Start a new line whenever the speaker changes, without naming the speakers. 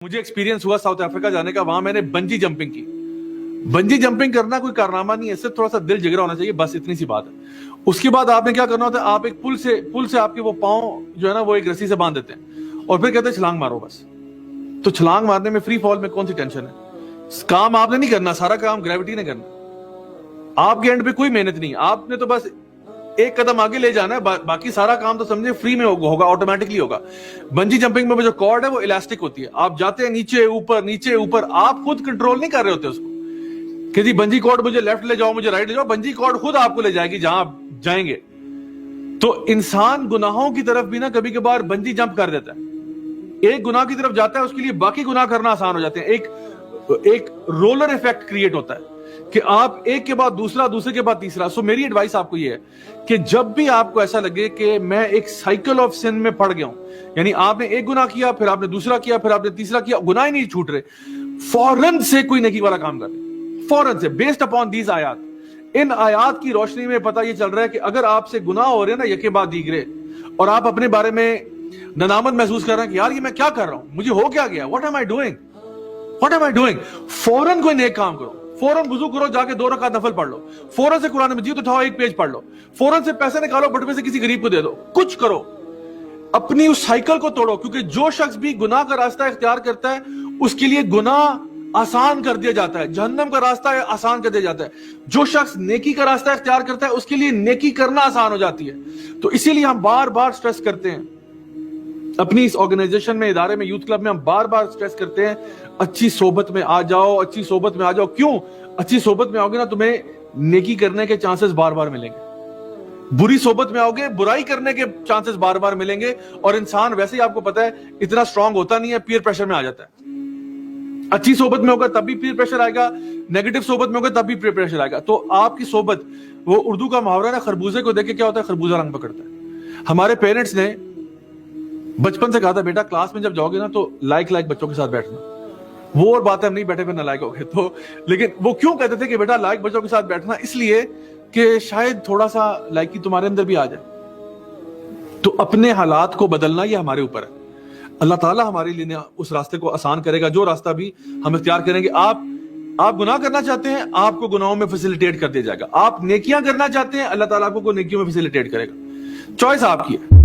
मुझे एक्सपीरियंस हुआ south Africa जाने का, वहां मैंने बंजी जंपिंग की। बंजी जंपिंग करना कोई कारनामा नहीं है, सिर्फ थोड़ा सा दिल जिगरा होना चाहिए, बस इतनी सी बात है। उसके बाद आपने क्या करना होता है, आप एक पुल से आपके वो पांव जो है ना वो एक रस्सी से बांध देते हैं और फिर कहते हैं छलांग मारो बस। तो छलांग मारने में फ्री फॉल में कौन सी टेंशन है? काम आपने नहीं करना, सारा काम ग्रेविटी ने करना। आपके एंड पे कोई मेहनत नहीं, आपने तो बस एक कदम आगे ले जाना है, बाकी सारा काम तो समझे फ्री में होगा, ऑटोमेटिकली होगा। बंजी जंपिंग में जो कॉर्ड है वो इलास्टिक होती है, आप जाते हैं नीचे ऊपर, आप खुद कंट्रोल नहीं कर रहे होते उसको कि जी बंजी कॉर्ड मुझे लेफ्ट ले जाओ, मुझे राइट ले जाओ। बंजी कॉर्ड खुद आपको ले जाएगी जहां आप जाएंगे। तो इंसान गुनाहों की तरफ भी ना कभी कभार बंजी जंप कर देता है, एक गुनाह की तरफ जाता है, उसके लिए बाकी गुनाह करना आसान हो जाते हैं। एक रोलर इफेक्ट क्रिएट होता है कि आप एक के बाद दूसरा, दूसरे के बाद तीसरा। सो मेरी एडवाइस आपको ये है कि जब भी आपको ऐसा लगे कि मैं एक साइकिल ऑफ सिन में पड़ गया हूं, यानी आपने एक गुनाह किया, फिर आपने दूसरा किया, फिर आपने तीसरा किया, गुनाह ही नहीं छूट रहे, फौरन से कोई नेकी वाला काम कर, फौरन से, बेस्ड अपॉन दीज आयात। इन आयात की रोशनी में पता ये चल रहा है कि अगर आपसे गुनाह हो रहे हैं ना यके बाद दीगरे, और आप अपने बारे में नदामत महसूस कर रहे हैं कि यार ये मैं क्या कर रहा हूं, मुझे हो क्या गया, व्हाट एम आई डूइंग, फौरन कोई नेक काम करो, फौरन वुजू करो, जाके 2 रकात नफल पढ़ लो, फौरन से कुरान मजीद उठाओ, एक पेज पढ़ लो, फौरन से पैसे निकालो, बटवे से किसी गरीब को दे दो, कुछ करो, अपनी उस साइकिल को तोड़ो। क्योंकि जो शख्स भी गुनाह का रास्ता इख्तियार करता है उसके लिए गुनाह आसान कर दिया जाता है, जहन्नम का रास्ता आसान कर दिया जाता है। जो शख्स नेकी का रास्ता इख्तियार करता है उसके लिए नेकी करना आसान हो जाती है। तो इसीलिए हम बार बार स्ट्रेस करते हैं अपनी इस ऑर्गेनाइजेशन में, इदारे में, यूथ क्लब में, हम बार बार स्ट्रेस करते हैं अच्छी सोबत में आ जाओ, अच्छी सोबत में आ जाओ। क्यों? अच्छी सोबत में आओगे ना तुम्हें नेकी करने के चांसेस बार बार मिलेंगे, बुरी सोबत में आओगे बुराई करने के चांसेस बार बार मिलेंगे। और इंसान वैसे ही आपको पता है इतना स्ट्रांग होता नहीं है, पीयर प्रेशर में आ जाता है। अच्छी सोबत में होगा तब भी पीयर प्रेशर आएगा, नेगेटिव सोबत में होगा तब भी पीयर प्रेशर आएगा। तो आपकी सोबत, वो उर्दू का मुहावरा है ना, खरबूजे को देख के क्या होता है, खरबूजा रंग पकड़ता है। हमारे पेरेंट्स ने बचपन से कहा था बेटा क्लास में जब जाओगे ना तो लाइक बच्चों के साथ बैठना। वो और बात है, हम नहीं बैठे फिर नालायक हो गए। तो लेकिन वो क्यों कहते थे कि बेटा लाइक बच्चों के साथ बैठना? इसलिए कि शायद थोड़ा सा लाइकी तुम्हारे अंदर भी आ जाए। तो अपने हालात को बदलना ये हमारे ऊपर है। अल्लाह ताला हमारे लिए उस रास्ते को आसान करेगा, जो रास्ता भी हम इख्तियार करेंगे। आप गुनाह करना चाहते हैं, आपको गुनाहों में फैसिलिटेट कर दिया जाएगा। आप नेकियां करना चाहते हैं, अल्लाह ताला आपको नेकियों में फैसिलिटेट करेगा। चॉइस आपकी है।